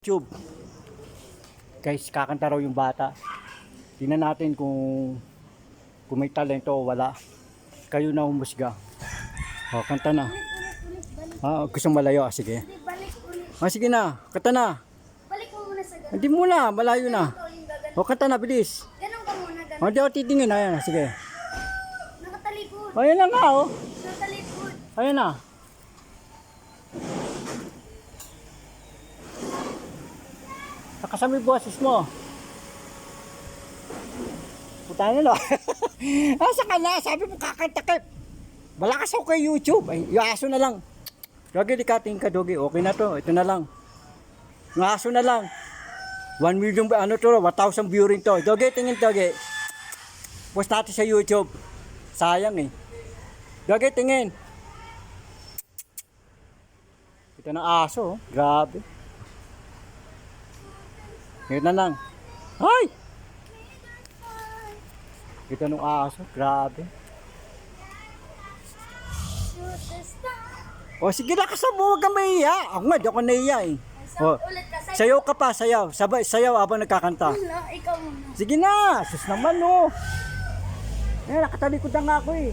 YouTube. Guys, kakanta raw yung bata. Tingnan natin kung may talento o wala. Kayo na humusga. O, kanta na. Gusto malayo. Sige. Balik ulit. Sige na. Kanta na. Balik mo muna sa ganun. Hindi muna. Malayo na. O, kanta na. Bilis. Ganun ka muna, ganun. Hindi ako titingin. Ayan. Sige. Nakatalikod. Ayan na nga. Nakatalikod. Ayan na. Nakasama yung boses mo. Puta na no. Asa ka na? Sabi mo kakanta ka. Malakas ako kay YouTube. Ay, yung aso na lang. Dogi, di kating ka, Dogi. Okay na to. Ito na lang. Yung aso na lang. 1 million, 1,000 view rin to. Dogi, tingin, Dogi. Post natin sa YouTube. Sayang eh. Dogi, tingin. Ito na aso. Grabe. Ngayon na lang. Ay! Ito nung aso. Grabe. O sige na, kasama mo. Huwag kang mahiya. Ako nga, di ako nahiya eh. O, Ulit ka. sayaw ka pa, sayaw. Sayaw habang nagkakanta. Wala, ikaw muna. Sige na. Sus naman no. Nakatalikod na nga ako eh.